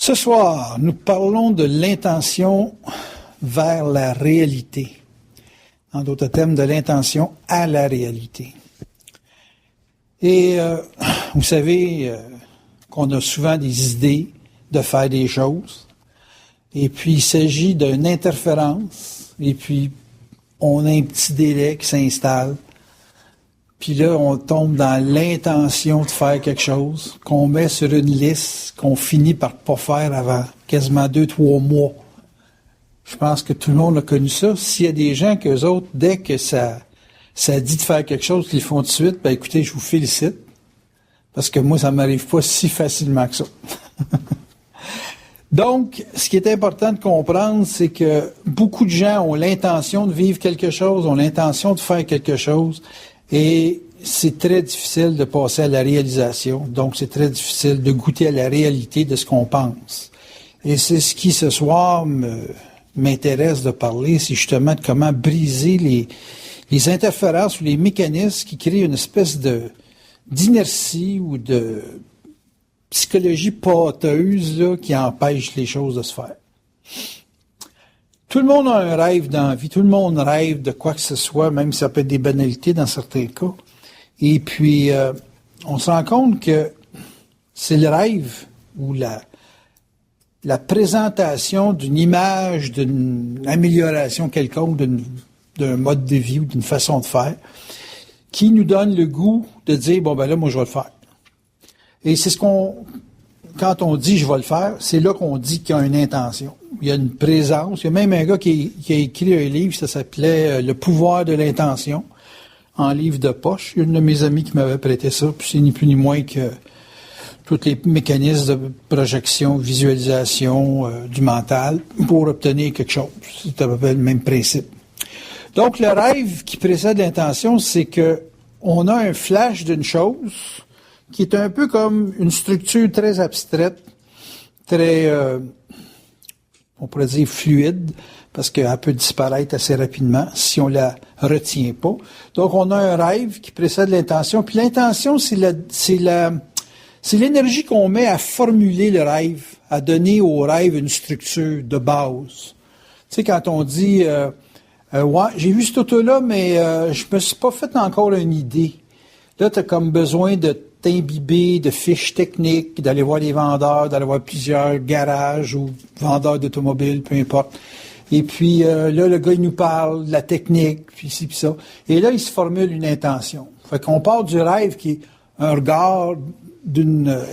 Ce soir, nous parlons de l'intention vers la réalité. En d'autres termes, de l'intention à la réalité. Et vous savez qu'on a souvent des idées de faire des choses. Et puis, il s'agit d'une interférence. Et puis, on a un petit délai qui s'installe. Puis là, on tombe dans l'intention de faire quelque chose qu'on met sur une liste qu'on finit par pas faire avant quasiment 2-3 mois. Je pense que tout le monde a connu ça. S'il y a des gens qu'eux autres, dès que ça dit de faire quelque chose, qu'ils le font tout de suite, ben écoutez, je vous félicite. Parce que moi, ça ne m'arrive pas si facilement que ça. Donc, ce qui est important de comprendre, c'est que beaucoup de gens ont l'intention de vivre quelque chose, ont l'intention de faire quelque chose, et c'est très difficile de passer à la réalisation. Donc, c'est très difficile de goûter à la réalité de ce qu'on pense. Et c'est ce qui, ce soir, m'intéresse de parler, c'est justement de comment briser les interférences ou les mécanismes qui créent une espèce d'inertie ou de psychologie pâteuse là, qui empêche les choses de se faire. Tout le monde a un rêve dans la vie, tout le monde rêve de quoi que ce soit, même si ça peut être des banalités dans certains cas. Et puis, on se rend compte que c'est le rêve ou la présentation d'une image, d'une amélioration quelconque, d'un mode de vie ou d'une façon de faire, qui nous donne le goût de dire, bon, ben là, moi, je vais le faire. Et c'est quand on dit je vais le faire, c'est là qu'on dit qu'il y a une intention. Il y a une présence. Il y a même un gars qui a écrit un livre, ça s'appelait Le pouvoir de l'intention, en livre de poche. Il y a une de mes amies qui m'avait prêté ça, puis c'est ni plus ni moins que tous les mécanismes de projection, visualisation du mental pour obtenir quelque chose. C'est à peu près le même principe. Donc, le rêve qui précède l'intention, c'est que on a un flash d'une chose qui est un peu comme une structure très abstraite, très, on pourrait dire fluide, parce qu'elle peut disparaître assez rapidement si on la retient pas. Donc, on a un rêve qui précède l'intention. Puis l'intention, c'est l'énergie qu'on met à formuler le rêve, à donner au rêve une structure de base. Tu sais, quand on dit ouais, j'ai vu cette auto-là, mais je me suis pas fait encore une idée. Là, tu as comme besoin de t'imbiber de fiches techniques, d'aller voir les vendeurs, d'aller voir plusieurs garages ou vendeurs d'automobiles, peu importe. Et puis là, le gars, il nous parle de la technique, puis ci, puis ça. Et là, il se formule une intention. Fait qu'on part du rêve qui est un regard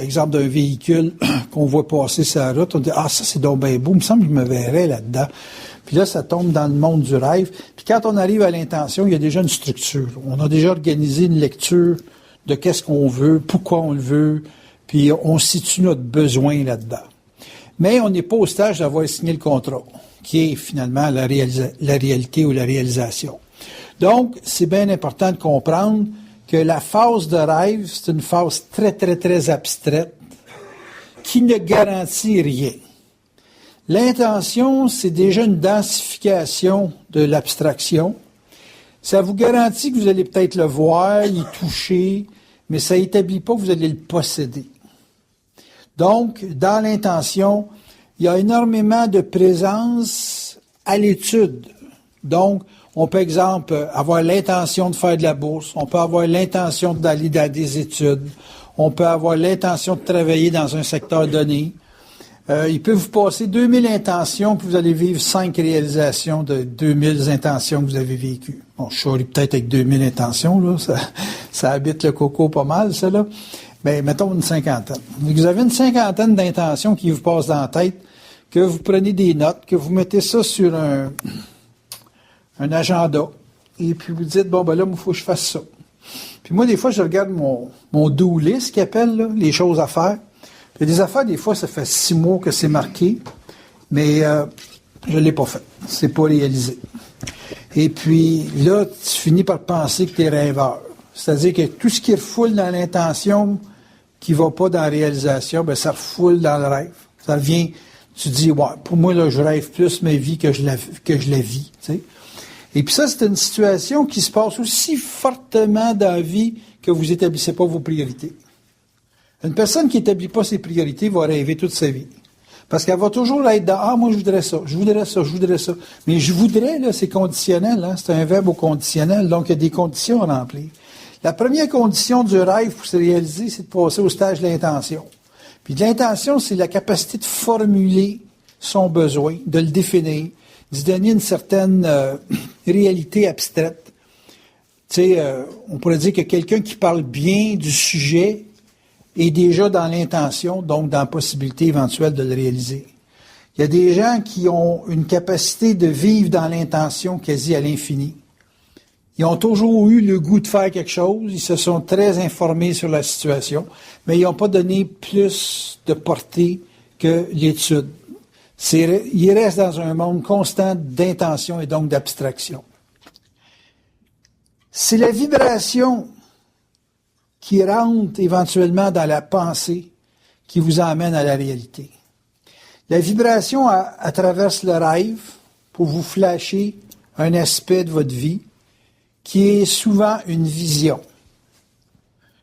exemple d'un véhicule qu'on voit passer sur la route. On dit, ah, ça, c'est donc bien beau. Il me semble que je me verrais là-dedans. Puis là, ça tombe dans le monde du rêve. Puis quand on arrive à l'intention, il y a déjà une structure. On a déjà organisé une lecture de qu'est-ce qu'on veut, pourquoi on le veut, puis on situe notre besoin là-dedans. Mais on n'est pas au stage d'avoir signé le contrat, qui est finalement la réalité ou la réalisation. Donc, c'est bien important de comprendre que la phase de rêve, c'est une phase très, très, très abstraite qui ne garantit rien. L'intention, c'est déjà une densification de l'abstraction. Ça vous garantit que vous allez peut-être le voir, y toucher, mais ça n'établit pas que vous allez le posséder. Donc, dans l'intention, il y a énormément de présence à l'étude. Donc, on peut, exemple, avoir l'intention de faire de la bourse, on peut avoir l'intention d'aller dans des études, on peut avoir l'intention de travailler dans un secteur donné. Il peut vous passer 2000 intentions, puis vous allez vivre 5 réalisations de 2000 intentions que vous avez vécues. Bon, je suis peut-être avec 2000 intentions, là, ça habite le coco pas mal, ça, là. Mais mettons une cinquantaine. Vous avez une cinquantaine d'intentions qui vous passent dans la tête, que vous prenez des notes, que vous mettez ça sur un agenda, et puis vous dites, bon, ben là, il faut que je fasse ça. Puis moi, des fois, je regarde mon do list, qu'ils appellent, là, les choses à faire. Il y a des affaires, des fois, ça fait 6 mois que c'est marqué, mais je ne l'ai pas fait. C'est pas réalisé. Et puis, là, tu finis par penser que tu es rêveur. C'est-à-dire que tout ce qui refoule dans l'intention, qui ne va pas dans la réalisation, ben ça refoule dans le rêve. Ça vient, tu dis, ouais, pour moi, là, je rêve plus ma vie que je la vis. Tu sais. Et puis ça, c'est une situation qui se passe aussi fortement dans la vie que vous n'établissez pas vos priorités. Une personne qui n'établit pas ses priorités va rêver toute sa vie. Parce qu'elle va toujours être dans « Ah, moi, je voudrais ça, je voudrais ça, je voudrais ça. » Mais « je voudrais », là, c'est conditionnel, hein? C'est un verbe au conditionnel, donc il y a des conditions à remplir. La première condition du rêve pour se réaliser, c'est de passer au stage de l'intention. Puis de l'intention, c'est la capacité de formuler son besoin, de le définir, d'y donner une certaine réalité abstraite. Tu sais, on pourrait dire que quelqu'un qui parle bien du sujet est déjà dans l'intention, donc dans la possibilité éventuelle de le réaliser. Il y a des gens qui ont une capacité de vivre dans l'intention quasi à l'infini. Ils ont toujours eu le goût de faire quelque chose, ils se sont très informés sur la situation, mais ils n'ont pas donné plus de portée que l'étude. Ils restent dans un monde constant d'intention et donc d'abstraction. C'est la vibration qui rentre éventuellement dans la pensée qui vous emmène à la réalité. La vibration traverse le rêve pour vous flasher un aspect de votre vie qui est souvent une vision.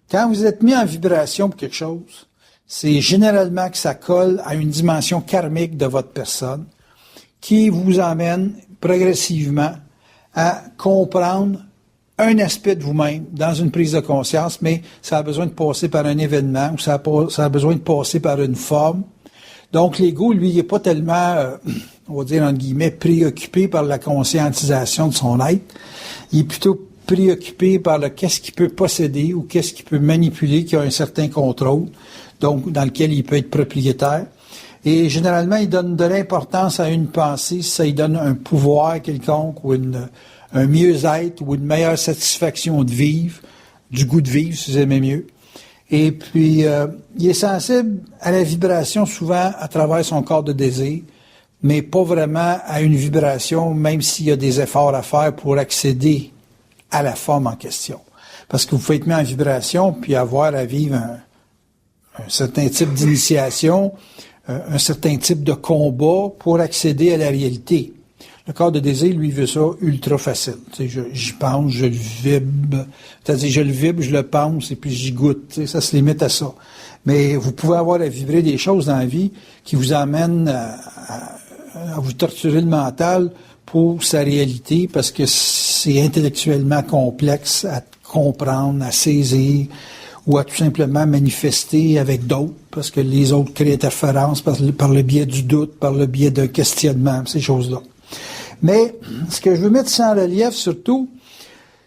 Quand vous êtes mis en vibration pour quelque chose, c'est généralement que ça colle à une dimension karmique de votre personne qui vous emmène progressivement à comprendre un aspect de vous-même dans une prise de conscience, mais ça a besoin de passer par un événement ou ça a besoin de passer par une forme. Donc, l'ego, lui, il n'est pas tellement, on va dire, entre guillemets, préoccupé par la conscientisation de son être. Il est plutôt préoccupé par le qu'est-ce qu'il peut posséder ou qu'est-ce qu'il peut manipuler, qui a un certain contrôle, donc dans lequel il peut être propriétaire. Et généralement, il donne de l'importance à une pensée, ça lui donne un pouvoir quelconque ou un mieux-être ou une meilleure satisfaction de vivre, du goût de vivre, si vous aimez mieux. Et puis, il est sensible à la vibration souvent à travers son corps de désir, mais pas vraiment à une vibration, même s'il y a des efforts à faire pour accéder à la forme en question. Parce que vous pouvez être mis en vibration puis avoir à vivre un certain type d'initiation, un certain type de combat pour accéder à la réalité. Le corps de désir, lui, veut ça ultra facile. Tu sais, j'y pense, je le vibre. C'est-à-dire, je le vibre, je le pense, et puis j'y goûte. Tu sais, ça se limite à ça. Mais vous pouvez avoir à vibrer des choses dans la vie qui vous amènent à vous torturer le mental pour sa réalité, parce que c'est intellectuellement complexe à comprendre, à saisir, ou à tout simplement manifester avec d'autres, parce que les autres créent interférence par le biais du doute, par le biais d'un questionnement, ces choses-là. Mais ce que je veux mettre en relief surtout,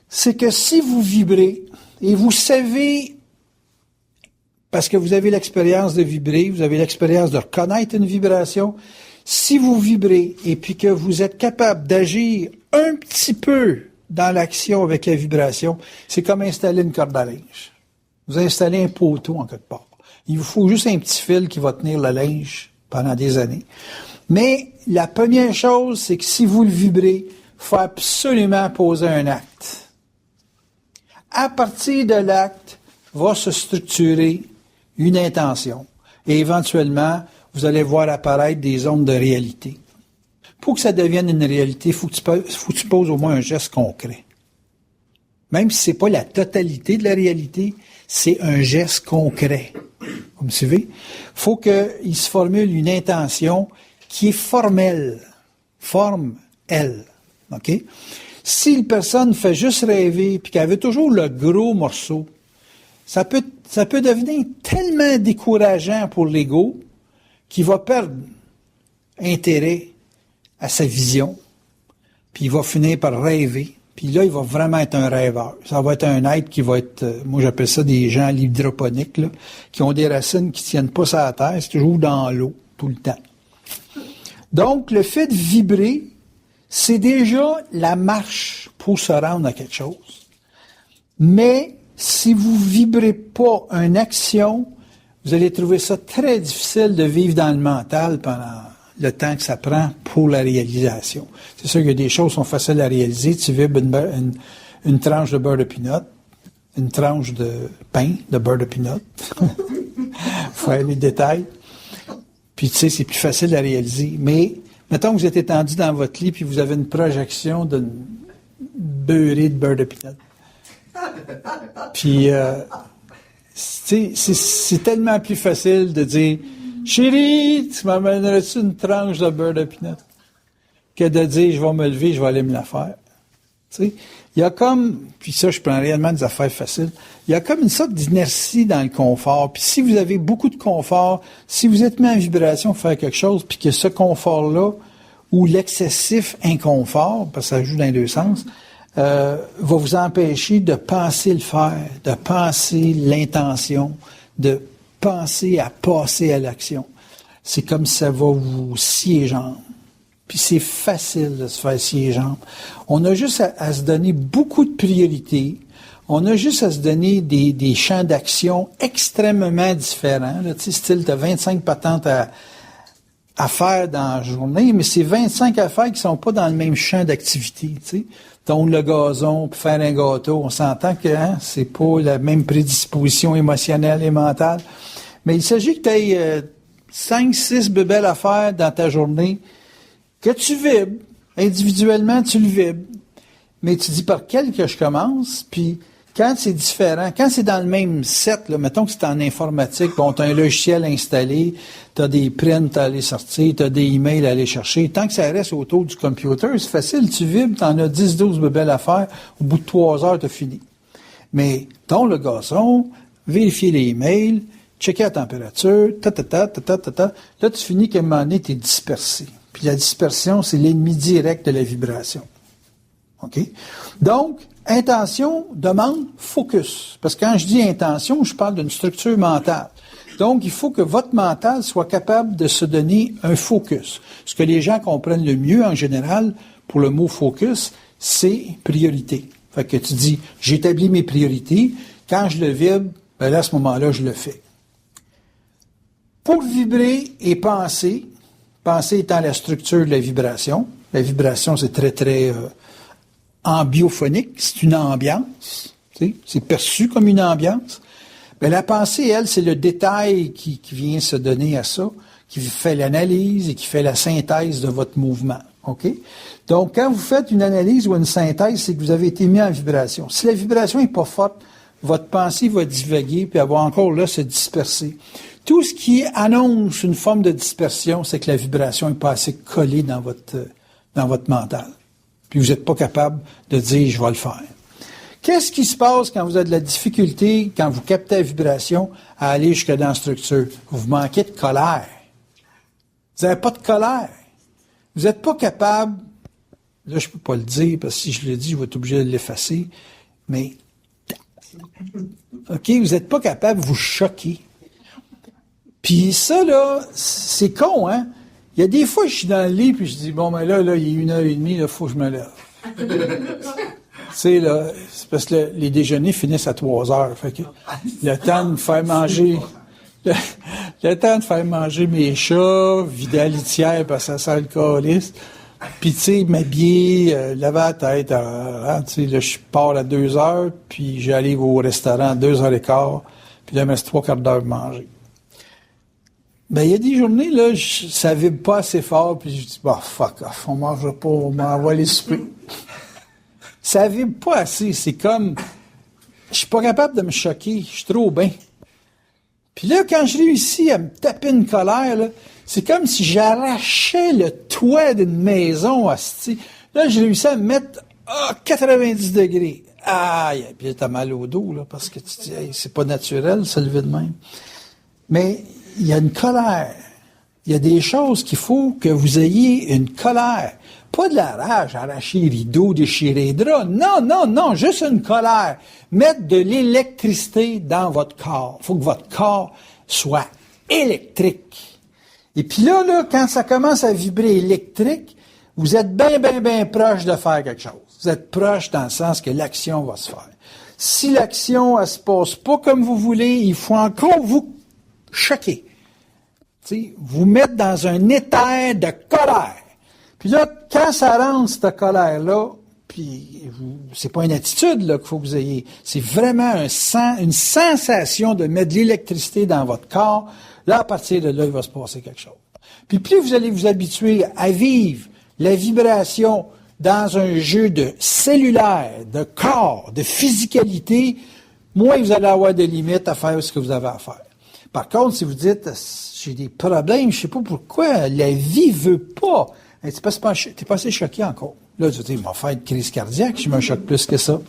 c'est que si vous vibrez, et vous savez, parce que vous avez l'expérience de vibrer, vous avez l'expérience de reconnaître une vibration, si vous vibrez et puis que vous êtes capable d'agir un petit peu dans l'action avec la vibration, c'est comme installer une corde à linge. Vous installez un poteau en quelque part. Il vous faut juste un petit fil qui va tenir le linge pendant des années. Mais la première chose, c'est que si vous le vibrez, il faut absolument poser un acte. À partir de l'acte, va se structurer une intention. Et éventuellement, vous allez voir apparaître des ondes de réalité. Pour que ça devienne une réalité, il faut que tu poses au moins un geste concret. Même si c'est pas la totalité de la réalité, c'est un geste concret. Vous me suivez? Il faut qu'il se formule une intention qui est formelle. Forme, elle. OK? Si une personne fait juste rêver puis qu'elle veut toujours le gros morceau, ça peut devenir tellement décourageant pour l'ego qu'il va perdre intérêt à sa vision, puis il va finir par rêver. Puis là, il va vraiment être un rêveur. Ça va être un être qui va être, moi j'appelle ça des gens à l'hydroponique, là, qui ont des racines qui ne tiennent pas sur la terre, c'est toujours dans l'eau, tout le temps. Donc, le fait de vibrer, c'est déjà la marche pour se rendre à quelque chose. Mais, si vous ne vibrez pas une action, vous allez trouver ça très difficile de vivre dans le mental pendant le temps que ça prend pour la réalisation. C'est sûr que des choses sont faciles à réaliser. Tu vibres une tranche de beurre de pinot, une tranche de pain de beurre de pinot. Faut aller les détails. Puis tu sais, c'est plus facile à réaliser. Mais mettons que vous êtes étendu dans votre lit puis vous avez une projection d'une beurrée de beurre de pinot. Puis c'est tellement plus facile de dire Chérie, tu m'amènerais-tu une tranche de beurre de pinot? Que de dire, je vais me lever, je vais aller me la faire. Tu sais, il y a comme, puis ça, je prends réellement des affaires faciles, il y a comme une sorte d'inertie dans le confort. Puis si vous avez beaucoup de confort, si vous êtes mis en vibration pour faire quelque chose, puis que ce confort-là, ou l'excessif inconfort, parce que ça joue dans les deux sens, va vous empêcher de penser le faire, de penser l'intention, de penser à passer à l'action. C'est comme ça va vous scier les jambes. Puis c'est facile de se faire scier les jambes. On a juste à se donner beaucoup de priorités. On a juste à se donner des champs d'action extrêmement différents. Là, tu sais, style, tu as 25 patentes à faire dans la journée, mais c'est 25 affaires qui sont pas dans le même champ d'activité, tu sais. Tondre le gazon, puis faire un gâteau, on s'entend que c'est pas la même prédisposition émotionnelle et mentale. Mais il s'agit que tu aies 5, 6 bébelles à faire dans ta journée, que tu vibres. Individuellement, tu le vibres. Mais tu dis par quel que je commence, puis quand c'est différent, quand c'est dans le même set, là, mettons que c'est en informatique, bon, tu as un logiciel installé, tu as des prints à aller sortir, tu as des emails à aller chercher. Tant que ça reste autour du computer, c'est facile, tu vibres, tu en as 10-12 bébelles à faire, au bout de 3 heures, tu as fini. Mais tondre le gazon, vérifier les emails, checker la température, là, tu finis qu'à un moment donné, tu es dispersé. Puis la dispersion, c'est l'ennemi direct de la vibration. OK? Donc, intention demande focus. Parce que quand je dis intention, je parle d'une structure mentale. Donc, il faut que votre mental soit capable de se donner un focus. Ce que les gens comprennent le mieux, en général, pour le mot focus, c'est priorité. Fait que tu dis, j'établis mes priorités. Quand je le vibre, ben là, à ce moment-là, je le fais. Pour vibrer et penser, penser étant la structure de la vibration. La vibration, c'est très, très ambiophonique. C'est une ambiance. Tu sais, c'est perçu comme une ambiance. Mais la pensée, elle, c'est le détail qui vient se donner à ça, qui fait l'analyse et qui fait la synthèse de votre mouvement. OK? Donc, quand vous faites une analyse ou une synthèse, c'est que vous avez été mis en vibration. Si la vibration n'est pas forte, votre pensée va divaguer puis elle va encore là se disperser. Tout ce qui annonce une forme de dispersion, c'est que la vibration n'est pas assez collée dans votre mental. Puis vous n'êtes pas capable de dire « je vais le faire ». Qu'est-ce qui se passe quand vous avez de la difficulté, quand vous captez la vibration, à aller jusque dans la structure? Vous manquez de colère. Vous n'avez pas de colère. Vous n'êtes pas capable, là je ne peux pas le dire, parce que si je le dis, je vais être obligé de l'effacer, mais, OK, vous n'êtes pas capable de vous choquer. Puis ça, là, c'est con, hein? Il y a des fois, je suis dans le lit, puis je dis, bon, ben là, il est 1h30, il faut que je me lève. Tu sais, là, c'est parce que les déjeuners finissent à 3h. Fait que le temps de me faire manger, le temps de faire manger mes chats, vider la litière parce que ça sent le calice. Puis, tu sais, m'habiller, laver la tête. Tu sais, là, je pars à 2h, puis j'arrive au restaurant à 2h15, puis là, il me reste 3/4 d'heure de manger. Ben, il y a des journées, là, ça vibre pas assez fort, puis je dis, bah, fuck off, on mangera pas, on va aller souper. Ça vibre pas assez, c'est comme, je suis pas capable de me choquer, je suis trop bien. Puis là, quand je réussis à me taper une colère, là, c'est comme si j'arrachais le toit d'une maison, hostie. Là, j'ai réussi à me mettre à 90 degrés. Aïe, puis là, t'as mal au dos, là, parce que tu te dis, hey, c'est pas naturel, se lever de même. Mais il y a une colère. Il y a des choses qu'il faut que vous ayez une colère. Pas de la rage, arracher les rideaux, déchirer les draps. Non, juste une colère. Mettre de l'électricité dans votre corps. Il faut que votre corps soit électrique. Et puis là, quand ça commence à vibrer électrique, vous êtes bien proche de faire quelque chose. Vous êtes proche dans le sens que l'action va se faire. Si l'action, elle se passe pas comme vous voulez, il faut encore vous choquer. T'sais, vous mettre dans un éther de colère. Puis là, quand ça rentre, cette colère-là, puis c'est pas une attitude là qu'il faut que vous ayez, c'est vraiment une sensation de mettre de l'électricité dans votre corps. Là, à partir de là, il va se passer quelque chose. Puis plus vous allez vous habituer à vivre la vibration dans un jeu de cellulaire, de corps, de physicalité, moins vous allez avoir de limites à faire ce que vous avez à faire. Par contre, si vous dites, j'ai des problèmes, je sais pas pourquoi, la vie veut pas. T'es pas assez choqué encore. Là, tu dis, il m'a fait une crise cardiaque, je me choque plus que ça.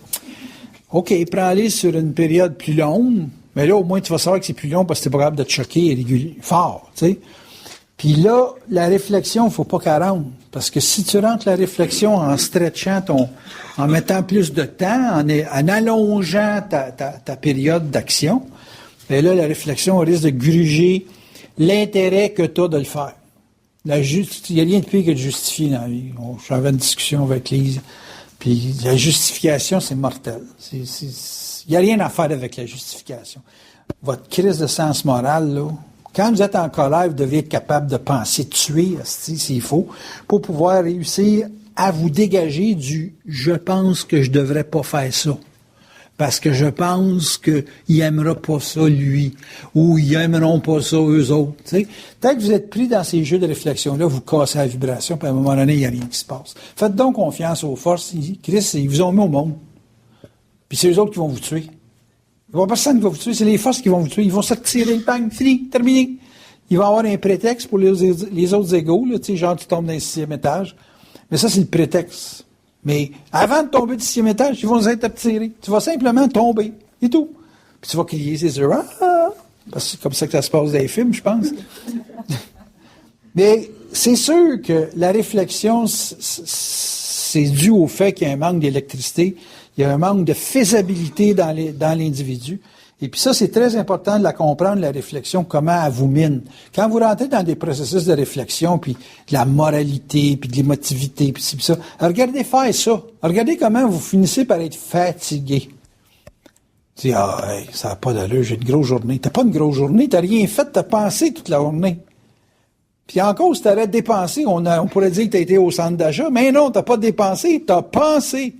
OK, prends-les sur une période plus longue, mais là, au moins, tu vas savoir que c'est plus long parce que t'es pas capable de te choquer fort, tu sais. Puis là, la réflexion, faut pas qu'elle rentre. Parce que si tu rentres la réflexion en stretchant en mettant plus de temps, en allongeant ta période d'action, bien là, la réflexion risque de gruger l'intérêt que tu as de le faire. Il n'y a rien de pire que de justifier dans la vie. J'avais une discussion avec Lise, puis la justification, c'est mortel. Il n'y a rien à faire avec la justification. Votre crise de sens moral, là, quand vous êtes en colère, vous devez être capable de penser tuer, s'il faut, pour pouvoir réussir à vous dégager du « je pense que je devrais pas faire ça ». Parce que je pense qu'il n'aimera pas ça, lui, ou ils n'aimeront pas ça, eux autres. T'sais. Tant que vous êtes pris dans ces jeux de réflexion-là, vous cassez la vibration, puis à un moment donné, il n'y a rien qui se passe. Faites donc confiance aux forces. Christ, ils vous ont mis au monde. Puis c'est eux autres qui vont vous tuer. Il n'y a personne qui va vous tuer, c'est les forces qui vont vous tuer. Ils vont se retirer le bang, fini, terminé. Il va y avoir un prétexte pour les autres égaux, là, genre tu tombes dans le 6e étage. Mais ça, c'est le prétexte. Mais avant de tomber du 6e étage, ils vont être tirés. Tu vas simplement tomber, et tout. Puis tu vas crier, c'est sûr, parce que c'est comme ça que ça se passe dans les films, je pense. Mais c'est sûr que la réflexion, c'est dû au fait qu'il y a un manque d'électricité, il y a un manque de faisabilité dans l'individu. Et puis ça, c'est très important de la comprendre, la réflexion, comment elle vous mine. Quand vous rentrez dans des processus de réflexion, puis de la moralité, puis de l'émotivité, puis ça, regardez faire ça. Regardez comment vous finissez par être fatigué. Tu dis, ça n'a pas d'allure, j'ai une grosse journée. T'as pas une grosse journée, t'as rien fait, t'as pensé toute la journée. Puis encore, si t'aurais dépensé, on pourrait dire que t'as été au centre d'achat, mais non, t'as pas dépensé, t'as pensé.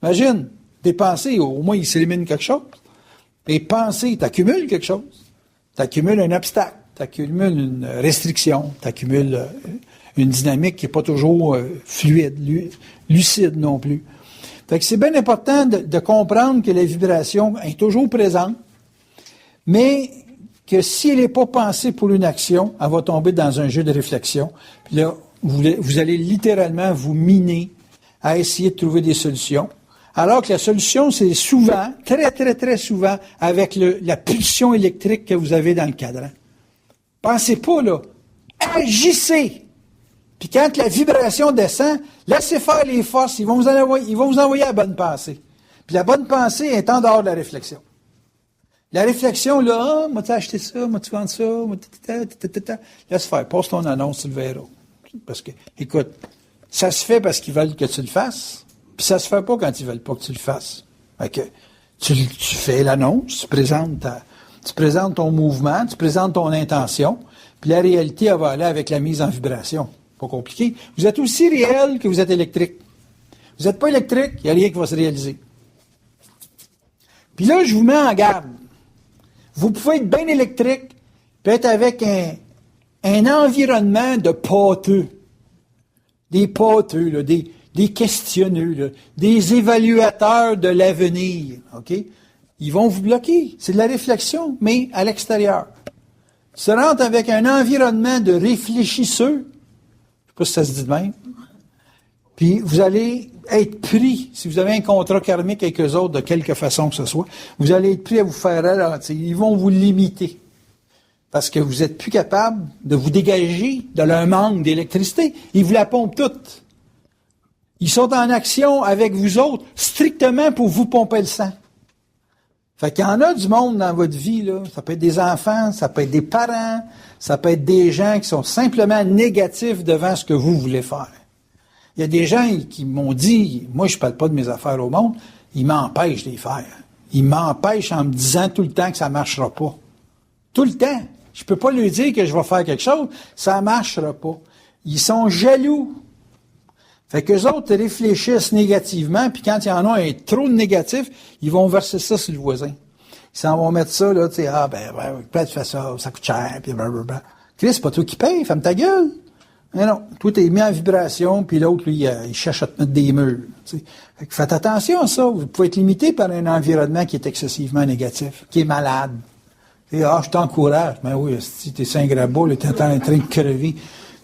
Imagine, dépenser, au moins il s'élimine quelque chose. Et penser, t'accumules quelque chose. T'accumules un obstacle, t'accumules une restriction, t'accumules une dynamique qui n'est pas toujours fluide, lucide non plus. Fait que c'est bien important de comprendre que la vibration est toujours présente, mais que si elle n'est pas pensée pour une action, elle va tomber dans un jeu de réflexion. Puis là, vous allez littéralement vous miner à essayer de trouver des solutions. Alors que la solution, c'est souvent, très, très, très souvent, avec la pulsion électrique que vous avez dans le cadran. Pensez pas, là. Agissez! Puis quand la vibration descend, laissez faire les forces. Ils vont vous envoyer la bonne pensée. Puis la bonne pensée est en dehors de la réflexion. La réflexion, là, m'as-tu acheté ça, m'as-tu vendu ça, laisse faire, passe ton annonce, tu le verras. Parce que, écoute, ça se fait parce qu'ils veulent que tu le fasses. Puis ça se fait pas quand ils veulent pas que tu le fasses. Fait que tu fais l'annonce, tu présentes ton mouvement, tu présentes ton intention, puis la réalité, elle va aller avec la mise en vibration. Pas compliqué. Vous êtes aussi réel que vous êtes électrique. Vous n'êtes pas électrique, il n'y a rien qui va se réaliser. Puis là, je vous mets en garde. Vous pouvez être bien électrique, puis être avec un environnement de pâteux. Des pâteux, là, des questionneux, là, des évaluateurs de l'avenir, OK? Ils vont vous bloquer. C'est de la réflexion, mais à l'extérieur. Se rentre avec un environnement de réfléchisseux, je sais pas si ça se dit de même, puis vous allez être pris, si vous avez un contrat karmique avec eux autres, de quelque façon que ce soit, vous allez être pris à vous faire ralentir. Ils vont vous limiter. Parce que vous n'êtes plus capable de vous dégager de leur manque d'électricité. Ils vous la pompent toute. Ils sont en action avec vous autres, strictement pour vous pomper le sang. Fait qu'il y en a du monde dans votre vie, là. Ça peut être des enfants, ça peut être des parents, ça peut être des gens qui sont simplement négatifs devant ce que vous voulez faire. Il y a des gens qui m'ont dit, moi je parle pas de mes affaires au monde, ils m'empêchent de les faire. Ils m'empêchent en me disant tout le temps que ça marchera pas. Tout le temps. Je peux pas lui dire que je vais faire quelque chose, ça marchera pas. Ils sont jaloux. Fait qu'eux autres réfléchissent négativement, puis quand il y en a un trop de négatif, ils vont verser ça sur le voisin. Ils s'en vont mettre ça, là, tu sais, peut-être tu fais ça, ça coûte cher, puis blablabla. Chris, c'est pas toi qui paye, ferme ta gueule. Mais non, toi, t'es mis en vibration, puis l'autre, lui, il cherche à te mettre des murs. T'sais. Fait que faites attention à ça. Vous pouvez être limité par un environnement qui est excessivement négatif, qui est malade. Et je t'encourage. Mais oui, si t'es saint grabo, là, t'es en train de crever.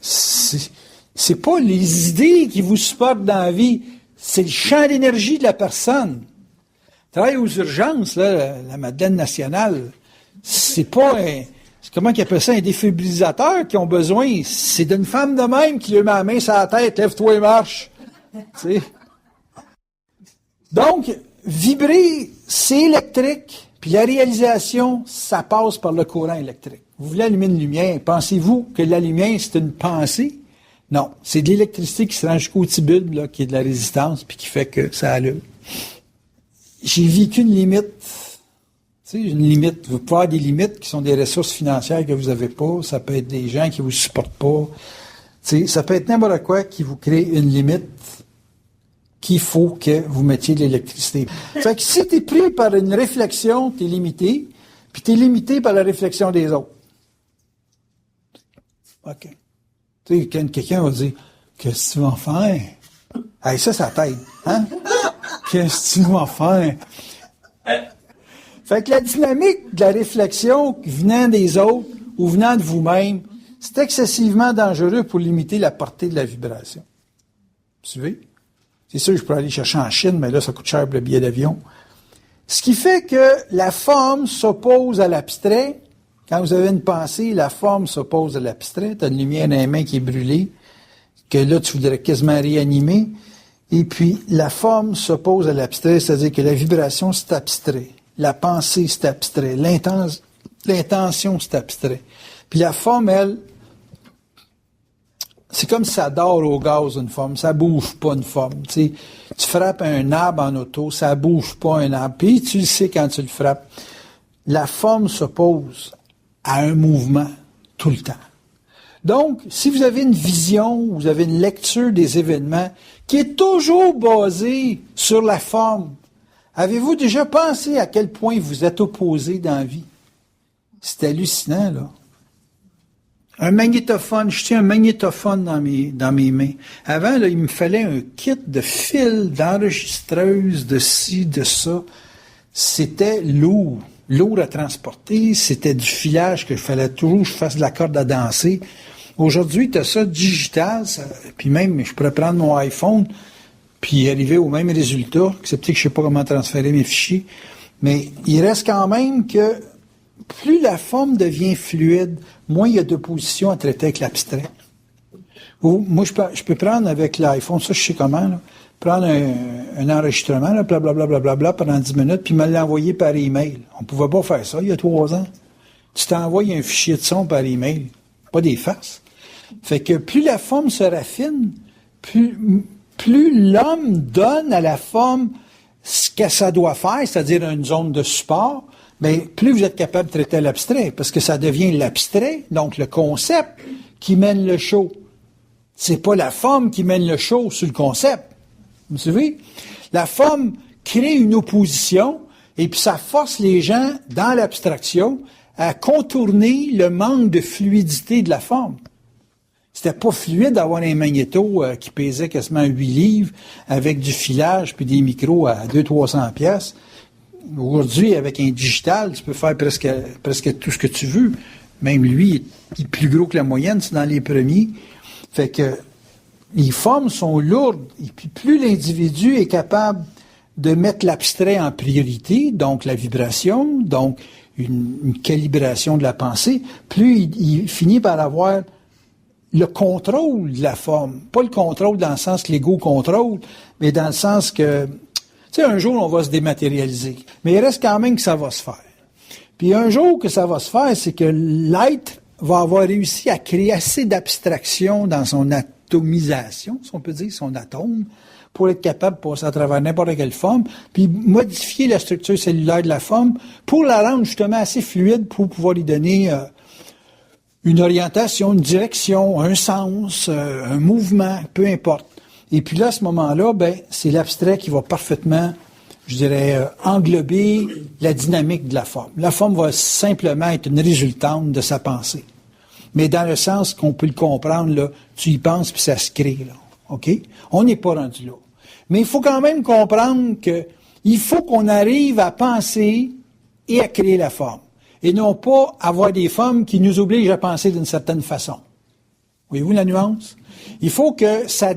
C'est pas les idées qui vous supportent dans la vie, c'est le champ d'énergie de la personne. Travaille aux urgences, là, la Madeleine nationale, c'est pas comment qu'ils appellent ça, un défibrillateur qui ont besoin. C'est d'une femme de même qui lui met la main sur la tête, lève-toi et marche. T'sais. Donc, vibrer, c'est électrique, puis la réalisation, ça passe par le courant électrique. Vous voulez allumer une lumière, pensez-vous que la lumière, c'est une pensée? Non, c'est de l'électricité qui se rend jusqu'au petit bulbe, là, qui est de la résistance, puis qui fait que ça allume. J'ai vécu une limite. Tu sais, une limite. Vous pouvez avoir des limites qui sont des ressources financières que vous n'avez pas. Ça peut être des gens qui vous supportent pas. Tu sais, ça peut être n'importe quoi qui vous crée une limite qu'il faut que vous mettiez de l'électricité. Fait que si tu es pris par une réflexion, tu es limité, puis tu es limité par la réflexion des autres. OK. Tu sais, quand quelqu'un va dire « Qu'est-ce que tu vas en faire? » Hey, ça t'aide. Hein? Qu'est-ce que tu vas faire? Fait que la dynamique de la réflexion venant des autres ou venant de vous-même, c'est excessivement dangereux pour limiter la portée de la vibration. Vous suivez? C'est sûr que je pourrais aller chercher en Chine, mais là, ça coûte cher pour le billet d'avion. Ce qui fait que la forme s'oppose à l'abstrait. Quand vous avez une pensée, la forme s'oppose à l'abstrait. Tu as une lumière dans les mains qui est brûlée, que là, tu voudrais quasiment réanimer. Et puis, la forme s'oppose à l'abstrait, c'est-à-dire que la vibration, c'est abstrait. La pensée, c'est abstrait. L'intention, c'est abstrait. Puis la forme, elle, c'est comme si ça dort au gaz, une forme. Ça bouge pas, une forme. Tu sais, tu frappes un arbre en auto, ça bouge pas un arbre. Puis tu le sais quand tu le frappes. La forme s'oppose à un mouvement tout le temps. Donc, si vous avez une vision, vous avez une lecture des événements qui est toujours basée sur la forme, avez-vous déjà pensé à quel point vous êtes opposés dans la vie? C'est hallucinant, là. Un magnétophone, je tiens un magnétophone dans mes mains. Avant, là, il me fallait un kit de fil, d'enregistreuse, de ci, de ça. C'était lourd à transporter, c'était du filage qu'il fallait toujours que je fasse de la corde à danser. Aujourd'hui, tu as ça digital, puis même, je pourrais prendre mon iPhone puis arriver au même résultat, excepté que je ne sais pas comment transférer mes fichiers. Mais il reste quand même que plus la forme devient fluide, moins il y a d'opposition à traiter avec l'abstrait. Moi, je peux prendre avec l'iPhone, ça je sais comment, là, prendre un enregistrement, là, blablabla, pendant 10 minutes, puis me l'envoyer par email. On ne pouvait pas faire ça il y a 3 ans. Tu t'envoies un fichier de son par email, pas des faces. Fait que plus la forme se raffine, plus l'homme donne à la forme ce que ça doit faire, c'est-à-dire une zone de support, mais plus vous êtes capable de traiter l'abstrait, parce que ça devient l'abstrait, donc le concept, qui mène le show. C'est pas la forme qui mène le show sur le concept. Vous savez? La forme crée une opposition, et puis ça force les gens, dans l'abstraction, à contourner le manque de fluidité de la forme. C'était pas fluide d'avoir un magnéto qui pesait quasiment 8 livres avec du filage puis des micros à 200-300 pièces. Aujourd'hui, avec un digital, tu peux faire presque tout ce que tu veux. Même lui, il est plus gros que la moyenne, c'est dans les premiers. Fait que les formes sont lourdes. Et puis plus l'individu est capable de mettre l'abstrait en priorité, donc la vibration, donc une calibration de la pensée, plus il finit par avoir le contrôle de la forme. Pas le contrôle dans le sens que l'ego contrôle, mais dans le sens que, tu sais, un jour, on va se dématérialiser. Mais il reste quand même que ça va se faire. Puis un jour que ça va se faire, c'est que l'être va avoir réussi à créer assez d'abstraction dans son atomisation, si on peut dire, son atome, pour être capable de passer à travers n'importe quelle forme, puis modifier la structure cellulaire de la forme pour la rendre justement assez fluide pour pouvoir lui donner une orientation, une direction, un sens, un mouvement, peu importe. Et puis là, à ce moment-là, c'est l'abstrait qui va parfaitement, je dirais, englober la dynamique de la forme. La forme va simplement être une résultante de sa pensée. Mais dans le sens qu'on peut le comprendre, là, tu y penses puis ça se crée, là. OK? On n'est pas rendu là. Mais il faut quand même comprendre que il faut qu'on arrive à penser et à créer la forme. et non pas avoir des formes qui nous obligent à penser d'une certaine façon. Voyez-vous la nuance? Il faut que ça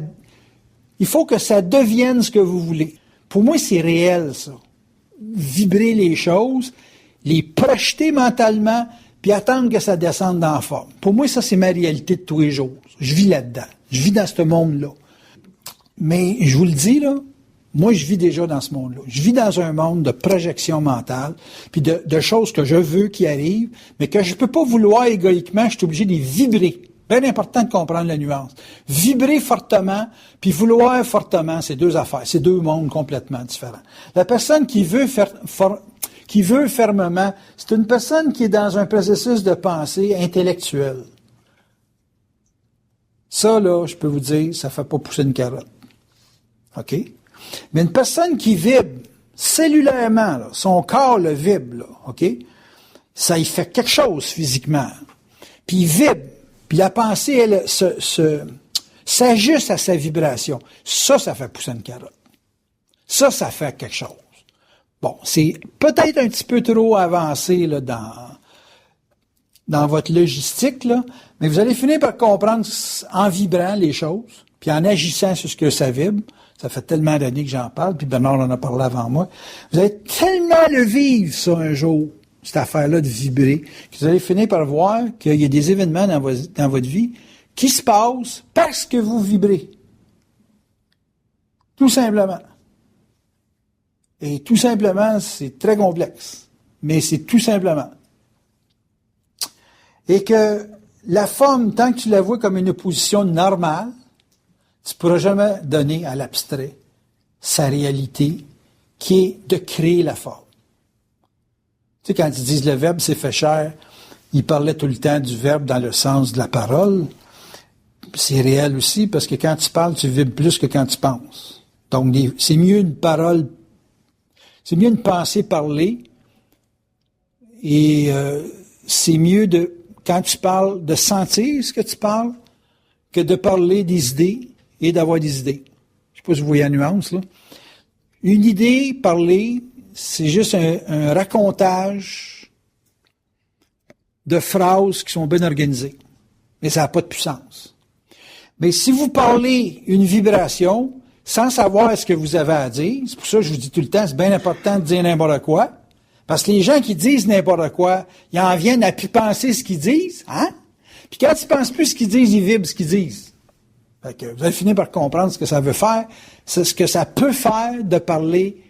devienne ce que vous voulez. Pour moi, c'est réel, ça. Vibrer les choses, les projeter mentalement, puis attendre que ça descende dans la forme. Pour moi, ça, c'est ma réalité de tous les jours. Je vis là-dedans. Je vis dans ce monde-là. Mais, je vous le dis, là, moi, je vis déjà dans ce monde-là. Je vis dans un monde de projection mentale, puis de choses que je veux qui arrivent, mais que je peux pas vouloir égoïquement, je suis obligé de les vibrer. Bien important de comprendre la nuance. Vibrer fortement, puis vouloir fortement, c'est deux affaires. C'est deux mondes complètement différents. La personne qui veut fermement, c'est une personne qui est dans un processus de pensée intellectuelle. Ça, là, je peux vous dire, ça fait pas pousser une carotte. OK? Mais une personne qui vibre cellulairement, là, son corps le vibre, là, OK? Ça y fait quelque chose physiquement. Puis il vibre. Puis la pensée, elle, s'ajuste à sa vibration. Ça fait pousser une carotte. Ça fait quelque chose. Bon, c'est peut-être un petit peu trop avancé là, dans votre logistique, là, mais vous allez finir par comprendre en vibrant les choses, puis en agissant sur ce que ça vibre. Ça fait tellement d'années que j'en parle, puis Bernard en a parlé avant moi. Vous allez tellement le vivre, ça, un jour, cette affaire-là de vibrer, que vous allez finir par voir qu'il y a des événements dans votre vie qui se passent parce que vous vibrez. Tout simplement. Et tout simplement, c'est très complexe. Mais c'est tout simplement. Et que la forme, tant que tu la vois comme une opposition normale, tu ne pourras jamais donner à l'abstrait sa réalité, qui est de créer la forme. Tu sais, quand ils disent le verbe s'est fait chair, ils parlaient tout le temps du verbe dans le sens de la parole. C'est réel aussi, parce que quand tu parles, tu vibres plus que quand tu penses. Donc, c'est mieux une parole, c'est mieux une pensée parlée, et c'est mieux quand tu parles, de sentir ce que tu parles, que de parler des idées et d'avoir des idées. Je ne sais pas si vous voyez la nuance, là. Une idée parlée, c'est juste un racontage de phrases qui sont bien organisées. Mais ça n'a pas de puissance. Mais si vous parlez une vibration, sans savoir ce que vous avez à dire, c'est pour ça que je vous dis tout le temps, c'est bien important de dire n'importe quoi, parce que les gens qui disent n'importe quoi, ils en viennent à plus penser ce qu'ils disent, hein? Puis quand ils ne pensent plus ce qu'ils disent, ils vibrent ce qu'ils disent. Fait que vous allez finir par comprendre ce que ça veut faire, c'est ce que ça peut faire de parler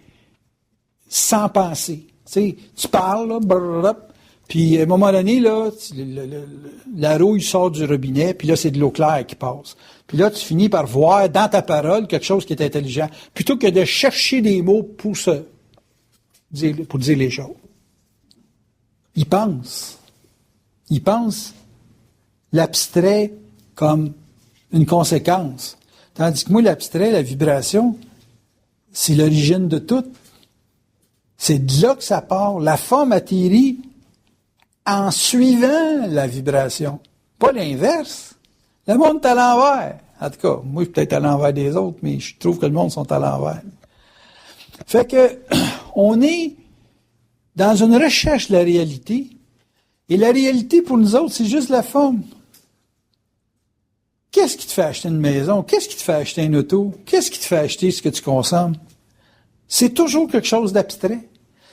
sans penser. Tu sais, tu parles, là, blablabla, puis à un moment donné, là, la rouille sort du robinet, puis là, c'est de l'eau claire qui passe. Puis là, tu finis par voir dans ta parole quelque chose qui est intelligent, plutôt que de chercher des mots pour dire les choses. Il pense l'abstrait comme une conséquence. Tandis que moi, l'abstrait, la vibration, c'est l'origine de tout. C'est de là que ça part. La forme atterrit en suivant la vibration. Pas l'inverse. Le monde est à l'envers. En tout cas, moi, je suis peut-être à l'envers des autres, mais je trouve que le monde sont à l'envers. Fait que, on est dans une recherche de la réalité. Et la réalité, pour nous autres, c'est juste la forme. Qu'est-ce qui te fait acheter une maison? Qu'est-ce qui te fait acheter une auto? Qu'est-ce qui te fait acheter ce que tu consommes? C'est toujours quelque chose d'abstrait.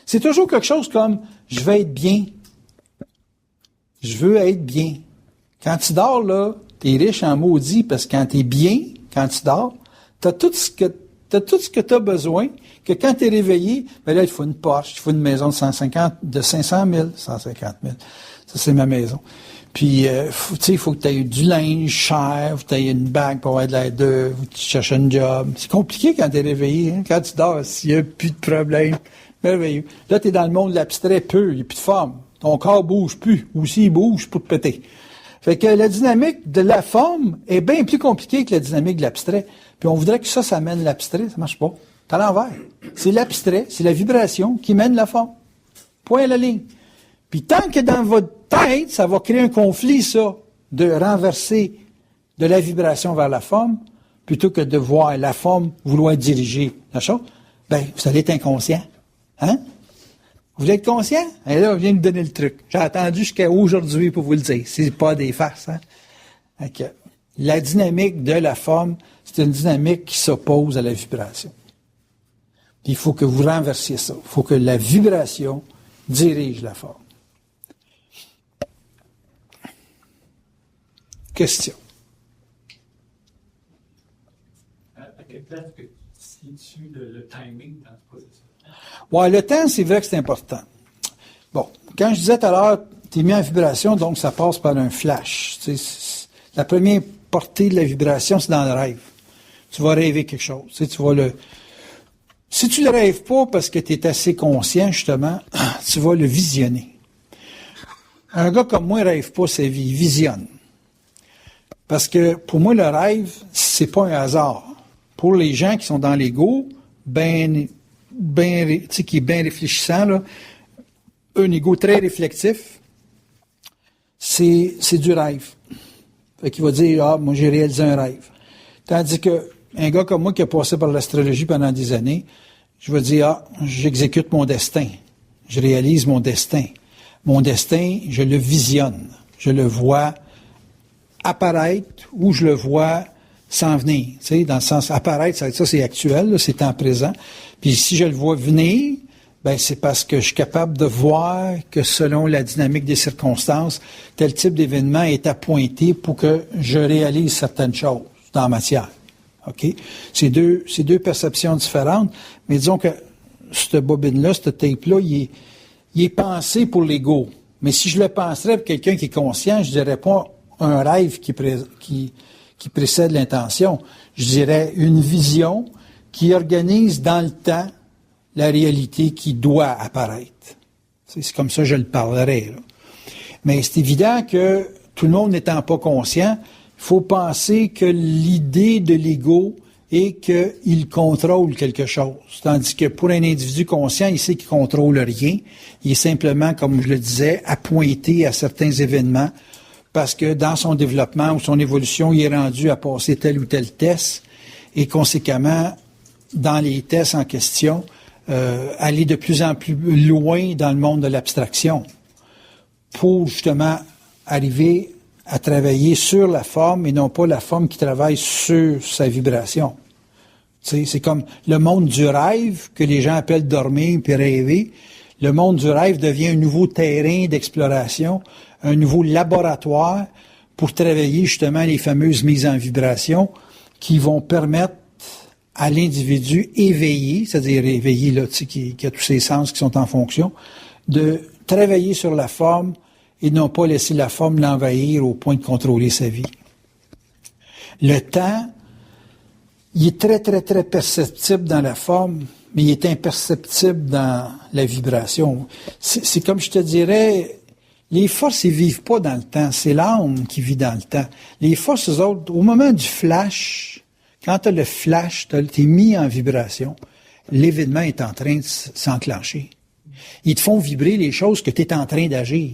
C'est toujours quelque chose comme « je vais être bien ». Je veux être bien. Quand tu dors, là, t'es riche en maudit, parce que quand t'es bien, quand tu dors, t'as tout ce que t'as besoin, que quand t'es réveillé, ben là, il faut une Porsche, il faut une maison de 500 000, 150 000. Ça, c'est ma maison. Puis, tu sais, il faut que tu aies du linge cher, il faut que tu aies une bague pour avoir de l'aide d'œuvre, il faut que tu cherches un job. C'est compliqué quand tu es réveillé, hein? Quand tu dors, s'il n'y a plus de problème. Merveilleux. Là, tu es dans le monde de l'abstrait pur, il n'y a plus de forme. Ton corps bouge plus, ou s'il bouge pour te péter. Fait que la dynamique de la forme est bien plus compliquée que la dynamique de l'abstrait. Puis on voudrait que ça mène l'abstrait, ça marche pas. C'est à l'envers. C'est l'abstrait, c'est la vibration qui mène la forme. Point à la ligne. Puis tant que dans votre tête, ça va créer un conflit, ça, de renverser de la vibration vers la forme, plutôt que de voir la forme vouloir diriger la chose, ben, vous allez être inconscient. Hein? Vous voulez être conscient? Et là, on vient de donner le truc. J'ai attendu jusqu'à aujourd'hui pour vous le dire. C'est pas des farces, hein? Donc, la dynamique de la forme, c'est une dynamique qui s'oppose à la vibration. Puis il faut que vous renversiez ça. Il faut que la vibration dirige la forme. Question. À quelle place que tu situes le timing dans ce processus? Ouais, le temps, c'est vrai que c'est important. Bon, quand je disais tout à l'heure, tu es mis en vibration, donc ça passe par un flash. La première portée de la vibration, c'est dans le rêve. Tu vas rêver quelque chose. Tu vas le... Si tu ne le rêves pas parce que tu es assez conscient, justement, tu vas le visionner. Un gars comme moi ne rêve pas sa vie, il visionne. Parce que pour moi, le rêve, c'est pas un hasard. Pour les gens qui sont dans l'ego, qui est bien réfléchissant, là, un ego très réflectif, c'est du rêve. Fait qu'il va dire, moi j'ai réalisé un rêve. Tandis que un gars comme moi qui a passé par l'astrologie pendant des années, je vais dire, j'exécute mon destin. Je réalise mon destin. Mon destin, je le visionne. Je le vois apparaître ou je le vois s'en venir. Tu sais, dans le sens, apparaître, ça c'est actuel, là, c'est temps présent. Puis si je le vois venir, ben c'est parce que je suis capable de voir que selon la dynamique des circonstances, tel type d'événement est appointé pour que je réalise certaines choses dans la matière. OK? C'est deux perceptions différentes, mais disons que cette bobine-là, cette tape-là, il est pensé pour l'ego. Mais si je le penserais pour quelqu'un qui est conscient, je dirais pas un rêve qui précède l'intention. Je dirais une vision qui organise dans le temps la réalité qui doit apparaître. C'est comme ça que je le parlerai, là. Mais c'est évident que tout le monde n'étant pas conscient, il faut penser que l'idée de l'ego est qu'il contrôle quelque chose. Tandis que pour un individu conscient, il sait qu'il ne contrôle rien. Il est simplement, comme je le disais, appointé à certains événements parce que dans son développement ou son évolution, il est rendu à passer tel ou tel test et conséquemment, dans les tests en question, aller de plus en plus loin dans le monde de l'abstraction pour justement arriver à travailler sur la forme et non pas la forme qui travaille sur sa vibration. Tu sais, c'est comme le monde du rêve que les gens appellent dormir puis rêver. Le monde du rêve devient un nouveau terrain d'exploration, un nouveau laboratoire pour travailler justement les fameuses mises en vibration qui vont permettre à l'individu éveillé, c'est-à-dire éveillé là, tu sais, qui a tous ses sens qui sont en fonction, de travailler sur la forme et non pas laisser la forme l'envahir au point de contrôler sa vie. Le temps, il est très, très, très perceptible dans la forme, mais il est imperceptible dans la vibration. C'est comme je te dirais, les forces, ils vivent pas dans le temps, c'est l'âme qui vit dans le temps. Les forces, eux autres, au moment du flash, quand tu as le flash, tu es mis en vibration, l'événement est en train de s'enclencher. Ils te font vibrer les choses que tu es en train d'agir.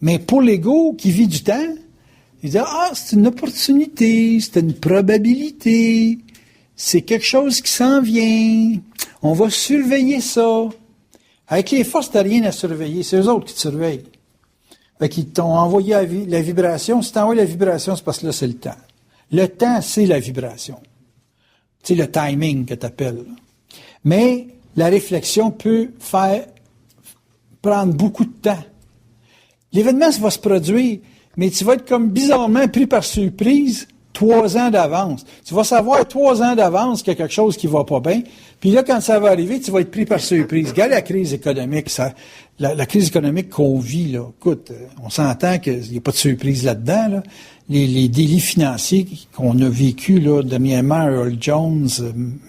Mais pour l'ego qui vit du temps, il dit « c'est une opportunité, c'est une probabilité, c'est quelque chose qui s'en vient, on va surveiller ça. » Avec les forces, tu n'as rien à surveiller, c'est eux autres qui te surveillent. Fait qu'ils t'ont envoyé la vibration. Si tu envoies la vibration, c'est parce que là, c'est le temps. Le temps, c'est la vibration. C'est le timing que tu appelles. Mais la réflexion peut prendre beaucoup de temps. L'événement va se produire, mais tu vas être comme bizarrement pris par surprise 3 ans d'avance. Tu vas savoir 3 ans d'avance qu'il y a quelque chose qui va pas bien, puis là, quand ça va arriver, tu vas être pris par surprise. Regarde la crise économique, la crise économique qu'on vit, là. Écoute, on s'entend qu'il n'y a pas de surprise là-dedans, là. Les délits financiers qu'on a vécu, là, dernièrement, Earl Jones,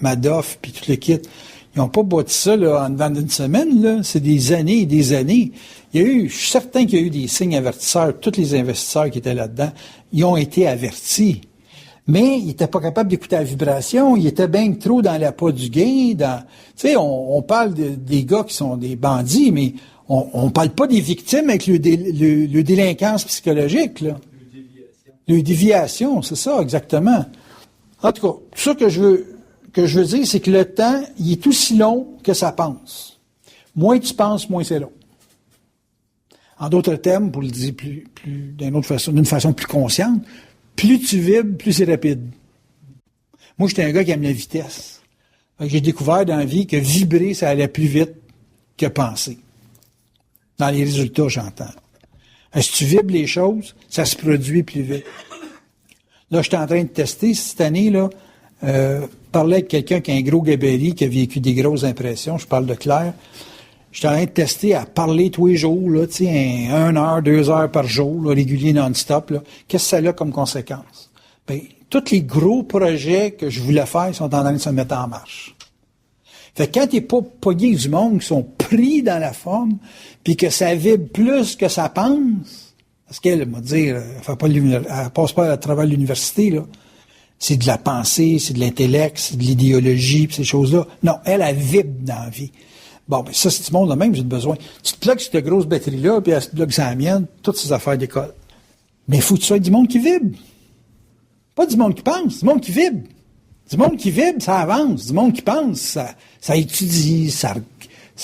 Madoff, puis tout le kit, ils n'ont pas bâti ça, là, en dedans d'une semaine, là. C'est des années et des années. Je suis certain qu'il y a eu des signes avertisseurs. Tous les investisseurs qui étaient là-dedans, ils ont été avertis. Mais ils n'étaient pas capables d'écouter la vibration. Ils étaient bien trop dans l'appât du gain. Tu sais, on parle des gars qui sont des bandits, mais on parle pas des victimes avec le délinquance psychologique, là. Le déviation, c'est ça, exactement. En tout cas, tout ça que je veux dire, c'est que le temps, il est aussi long que ça pense. Moins tu penses, moins c'est long. En d'autres termes, pour le dire d'une façon plus consciente, plus tu vibres, plus c'est rapide. Moi, j'étais un gars qui aime la vitesse. J'ai découvert dans la vie que vibrer, ça allait plus vite que penser. Dans les résultats, j'entends. Si tu vibres les choses, ça se produit plus vite. Là, je suis en train de tester cette année, là, parler avec quelqu'un qui a un gros gabarit, qui a vécu des grosses impressions, je parle de Claire. Je suis en train de tester à parler tous les jours, là, tu sais, 1 heure, 2 heures par jour, là, régulier non-stop, là. Qu'est-ce que ça a comme conséquence? Ben, tous les gros projets que je voulais faire sont en train de se mettre en marche. Fait que quand t'es pas pogné du monde qui sont pris dans la forme, puis que ça vibre plus que ça pense, parce qu'elle m'a dit, elle passe pas à travers l'université, là. C'est de la pensée, c'est de l'intellect, c'est de l'idéologie, pis ces choses-là. Non, elle vibre dans la vie. Bon, ben ça, c'est du monde de même, j'ai besoin. Tu te plugues sur cette grosse batterie-là, puis elle se plug sur la mienne, toutes ces affaires d'école. Mais il faut que tu sois du monde qui vibre. Pas du monde qui pense, du monde qui vibre. Du monde qui vibre, ça avance. Du monde qui pense, ça étudie, ça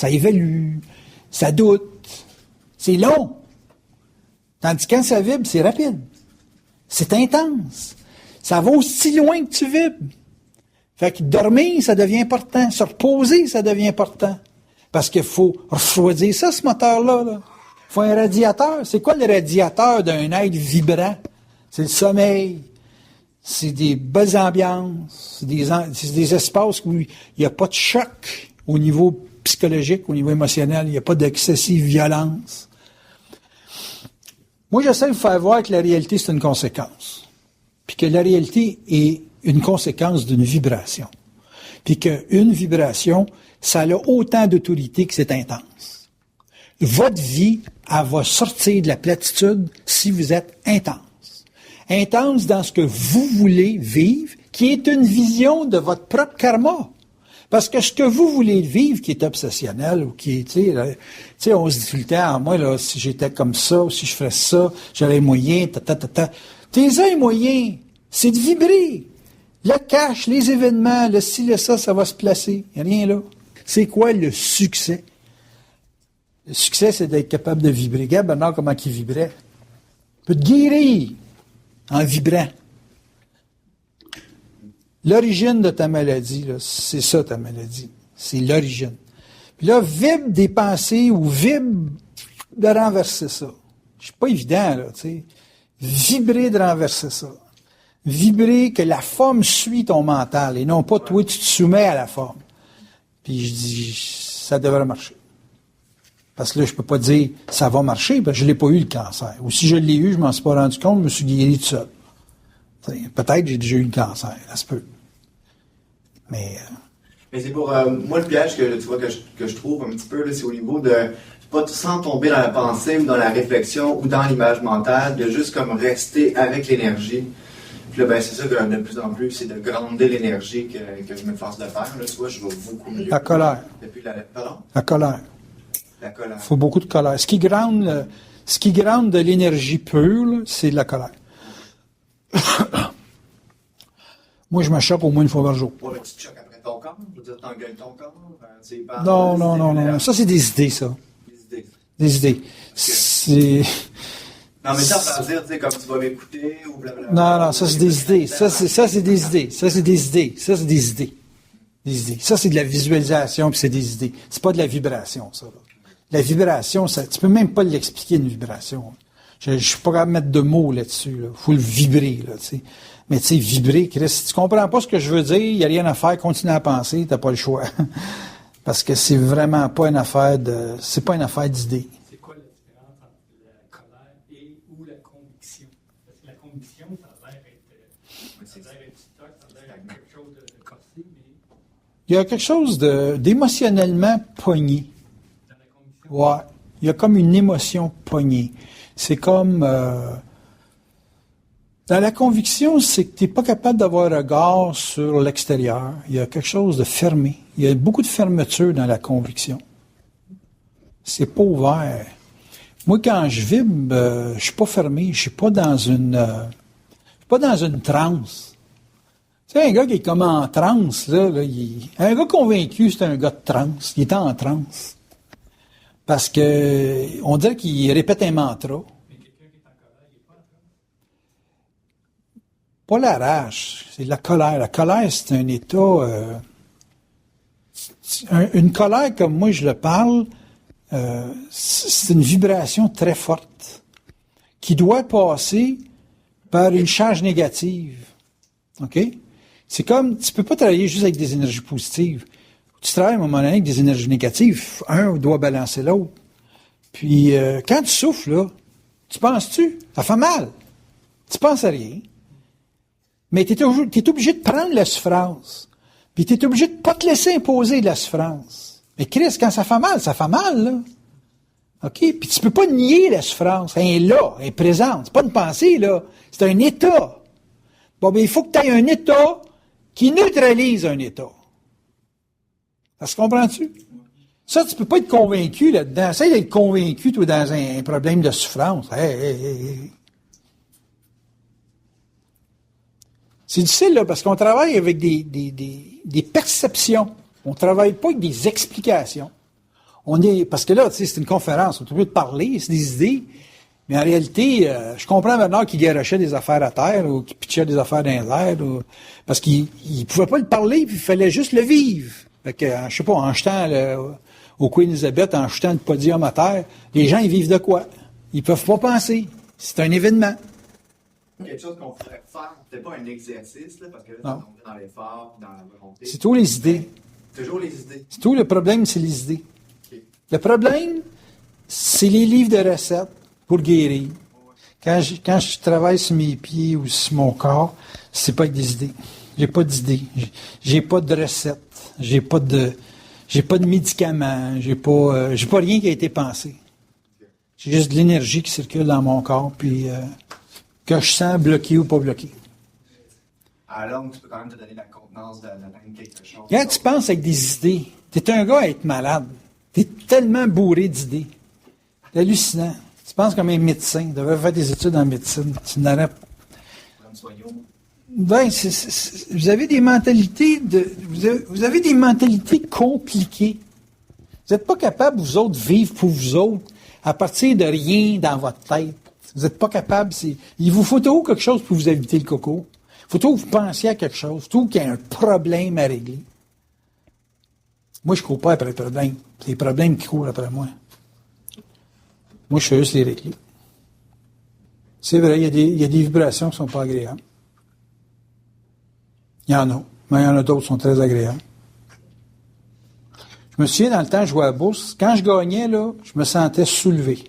évalue, ça doute. C'est long. Tandis que quand ça vibre, c'est rapide. C'est intense. Ça va aussi loin que tu vibres. Fait que dormir, ça devient important. Se reposer, ça devient important. Parce qu'il faut refroidir ça, ce moteur-là. Il faut un radiateur. C'est quoi le radiateur d'un être vibrant? C'est le sommeil. C'est des belles ambiances. C'est des espaces où il n'y a pas de choc au niveau psychologique, au niveau émotionnel. Il n'y a pas d'excessive violence. Moi, j'essaie de vous faire voir que la réalité, c'est une conséquence. Puis que la réalité est une conséquence d'une vibration. Puis qu'une vibration, ça a autant d'autorité que c'est intense. Votre vie, elle va sortir de la platitude si vous êtes intense. Intense dans ce que vous voulez vivre, qui est une vision de votre propre karma. Parce que ce que vous voulez vivre, qui est obsessionnel, ou qui est, tu sais, on se dit tout le temps, moi, là, si j'étais comme ça, ou si je ferais ça, j'aurais moyen, Tes moyens, c'est de vibrer. Le cash, les événements, le ci, le ça va se placer. Il n'y a rien là. C'est quoi le succès? Le succès, c'est d'être capable de vibrer. Regarde Bernard comment il vibrait. Il peut te guérir en vibrant. L'origine de ta maladie, là, c'est ça ta maladie. C'est l'origine. Puis là, vibre des pensées ou vibre de renverser ça. C'est pas évident, là, tu sais. Vibrer de renverser ça. Vibrer que la forme suit ton mental et non pas toi, tu te soumets à la forme. Puis je dis, ça devrait marcher. Parce que là, je peux pas dire, ça va marcher, parce que je l'ai pas eu le cancer. Ou si je l'ai eu, je m'en suis pas rendu compte, je me suis guéri tout seul. Peut-être que j'ai déjà eu le cancer, ça se peut. Mais c'est pour moi le piège que tu vois que je trouve un petit peu, là, c'est au niveau de pas sans tomber dans la pensée ou dans la réflexion ou dans l'image mentale, de juste comme rester avec l'énergie. Puis là, ben c'est ça que de plus en plus, c'est de grounder l'énergie que je me force de faire. Là, tu vois, je vais beaucoup mieux. La colère. Pardon? La colère. La colère. Il faut beaucoup de colère. Ce qui ground de l'énergie pure, là, c'est de la colère. Moi, je me choque au moins une fois par jour. Ouais, mais tu te choques après ton corps? Je veux dire, t'engueules ton corps? Non. Ça, c'est des idées, ça. Des idées. Okay. C'est... Non, mais ça veut dire, tu sais, comme tu vas m'écouter ou blablabla. Non, ça, c'est des idées. Ça, c'est des idées. Ça, c'est des idées. Ça, c'est des idées. Des idées. Ça, c'est de la visualisation, puis c'est des idées. C'est pas de la vibration, ça. Là. La vibration, ça, tu peux même pas l'expliquer, une vibration. Je suis pas capable de mettre de mots là-dessus. Là. Faut le vibrer, là, tu sais. Mais tu sais, vibrer, Chris, si tu comprends pas ce que je veux dire, il n'y a rien à faire, continue à penser, t'as pas le choix. Parce que c'est vraiment pas une affaire c'est pas une affaire d'idée. C'est quoi la différence entre la colère ou la conviction? Parce que la conviction, ça a l'air être stock, ça a l'air être quelque chose de corsé, mais... Il y a quelque chose d'émotionnellement pogné. Dans la conviction? Ouais. Il y a comme une émotion pognée. C'est comme... dans la conviction, c'est que tu n'es pas capable d'avoir un regard sur l'extérieur. Il y a quelque chose de fermé. Il y a beaucoup de fermeture dans la conviction. C'est pas ouvert. Moi, quand je vibre, je suis pas fermé. Je suis pas dans une transe. Tu sais, un gars qui est comme en transe, là un gars convaincu, c'est un gars de transe. Il est en transe. Parce que on dirait qu'il répète un mantra. Mais quelqu'un qui est en colère, il n'est pas en colère. Pas la rage, c'est la colère. La colère, c'est un état... une colère, comme moi je le parle, c'est une vibration très forte qui doit passer par une charge négative. OK? C'est comme, tu peux pas travailler juste avec des énergies positives. Tu travailles à un moment donné avec des énergies négatives. Un doit balancer l'autre. Puis, quand tu souffles, là, tu penses-tu? Ça fait mal. Tu penses à rien. Mais t'es obligé de prendre la souffrance. Puis t'es obligé de pas te laisser imposer de la souffrance. Mais Chris, quand ça fait mal, là. OK? Puis tu peux pas nier la souffrance. Elle est là, elle est présente. C'est pas une pensée, là. C'est un état. Bon, ben, il faut que tu aies un état qui neutralise un état. Ça se comprend-tu? Ça, tu peux pas être convaincu là-dedans. Essaye d'être convaincu, toi, dans un problème de souffrance. Hey. C'est difficile, là, parce qu'on travaille avec des perceptions. On travaille pas avec des explications. Parce que là, tu sais, c'est une conférence. On est obligé de parler, c'est des idées. Mais en réalité, je comprends Bernard qui garochait des affaires à terre ou qui pitchait des affaires dans les airs. Parce qu'il pouvait pas le parler, puis il fallait juste le vivre. Fait que, je sais pas, en jetant au Queen Elizabeth, en jetant le podium à terre, les gens, ils vivent de quoi? Ils peuvent pas penser. C'est un événement. Quelque chose qu'on pourrait faire, peut-être pas un exercice, là, parce que là, tu tombes dans l'effort, dans la volonté. C'est tous les idées. Toujours les idées. C'est tout le problème, c'est les idées. Okay. Le problème, c'est les livres de recettes pour guérir. Quand je travaille sur mes pieds ou sur mon corps, c'est pas avec des idées. J'ai pas d'idées. J'ai pas de recettes. J'ai pas de médicaments. J'ai pas rien qui a été pensé. J'ai juste de l'énergie qui circule dans mon corps, puis que je sens bloqué ou pas bloqué. À la longue, tu peux quand même te donner la contenance d'atteindre quelque chose. Quand tu penses avec des idées, t'es un gars à être malade. T'es tellement bourré d'idées. C'est hallucinant. Tu penses comme un médecin. Tu devrais faire des études en médecine. Tu n'aurais... Ben, vous avez des mentalités vous avez des mentalités compliquées. Vous n'êtes pas capable, vous autres, de vivre pour vous autres à partir de rien dans votre tête. Vous n'êtes pas capable. Il vous faut toujours quelque chose pour vous éviter le coco. Il faut toujours que vous pensiez à quelque chose. Il faut toujours qu'il y ait un problème à régler. Moi, je ne cours pas après les problèmes. C'est les problèmes qui courent après moi. Moi, je fais juste les régler. C'est vrai, il y a des vibrations qui ne sont pas agréables. Il y en a. Mais il y en a d'autres qui sont très agréables. Je me souviens, dans le temps, je jouais à la bourse. Quand je gagnais, là, je me sentais soulevé.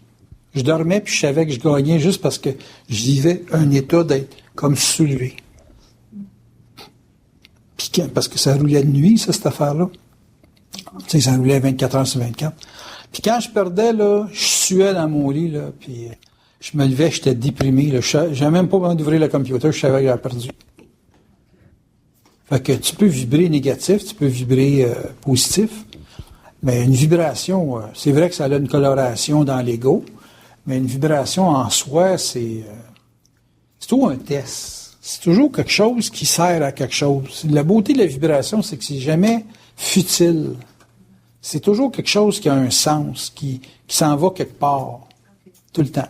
Je dormais, puis je savais que je gagnais juste parce que je vivais un état d'être comme soulevé. Puis parce que ça roulait de nuit, ça, cette affaire-là. Tu sais, ça roulait 24 heures sur 24. Puis quand je perdais, là, je suais dans mon lit, là, puis je me levais, j'étais déprimé. Là. J'avais même pas besoin d'ouvrir le computer, je savais que j'avais perdu. Fait que tu peux vibrer négatif, tu peux vibrer positif, mais une vibration, c'est vrai que ça a une coloration dans l'ego, mais une vibration en soi, c'est toujours un test. C'est toujours quelque chose qui sert à quelque chose. La beauté de la vibration, c'est que c'est jamais futile. C'est toujours quelque chose qui a un sens, qui s'en va quelque part, tout le temps.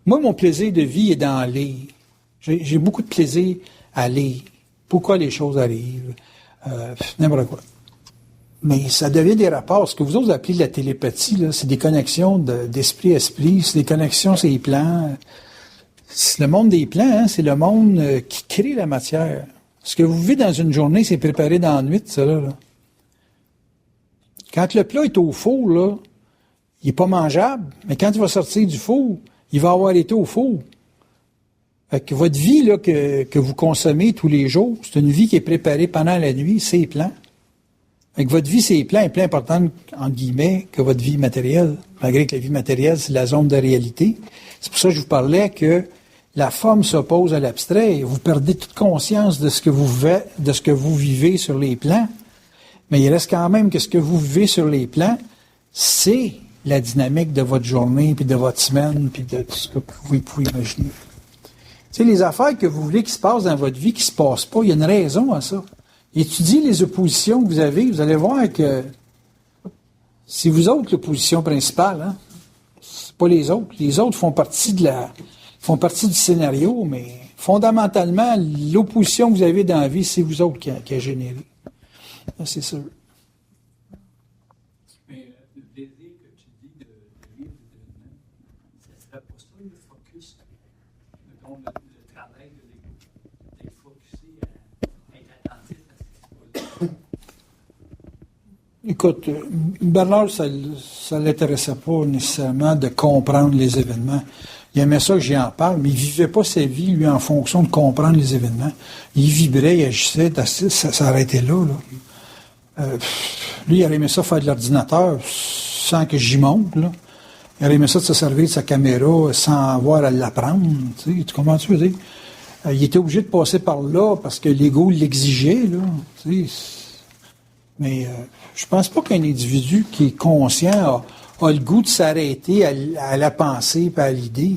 Moi, mon plaisir de vie est dans lire. J'ai beaucoup de plaisir à lire. Pourquoi les choses arrivent, n'importe quoi. Mais ça devient des rapports. Ce que vous autres appelez de la télépathie, là, c'est des connexions d'esprit à esprit, c'est des connexions sur les plans. C'est le monde des plans, hein, c'est le monde qui crée la matière. Ce que vous vivez dans une journée, c'est préparé dans la nuit, ça là. Quand le plat est au four, là, il n'est pas mangeable, mais quand il va sortir du four, il va avoir été au four. Fait que votre vie là, que vous consommez tous les jours, c'est une vie qui est préparée pendant la nuit, c'est plan. Fait que votre vie, c'est plan est plus importante, entre guillemets, que votre vie matérielle. Malgré que la vie matérielle, c'est la zone de réalité. C'est pour ça que je vous parlais que la forme s'oppose à l'abstrait. Vous perdez toute conscience de ce que vous vivez sur les plans. Mais il reste quand même que ce que vous vivez sur les plans, c'est la dynamique de votre journée, puis de votre semaine, puis de tout ce que vous pouvez imaginer. Tu sais, les affaires que vous voulez qui se passent dans votre vie, qui se passent pas, il y a une raison à ça. Étudiez les oppositions que vous avez, vous allez voir que C'est vous autres l'opposition principale, hein? C'est pas les autres. Les autres font partie du scénario, mais fondamentalement, l'opposition que vous avez dans la vie, c'est vous autres qui a généré. Ça, c'est sûr. Mais le plaisir que tu dis de vivre des événements, ce serait pas ça le focus, donc le travail de l'ego, d'être focusé à être attentif à ce qui se passe. Écoute, Bernard, ça ne l'intéressait pas nécessairement de comprendre les événements. Il aimait ça que j'y en parle, mais il ne vivait pas sa vie, lui, en fonction de comprendre les événements. Il vibrait, il agissait, ça s'arrêtait là. Lui, il aurait aimé ça faire de l'ordinateur sans que j'y monte. Là. Il aurait aimé ça de se servir de sa caméra sans avoir à l'apprendre. Tu comprends ce que je veux dire? Il était obligé de passer par là parce que l'ego l'exigeait. Là, mais je pense pas qu'un individu qui est conscient a le goût de s'arrêter à la pensée et à l'idée.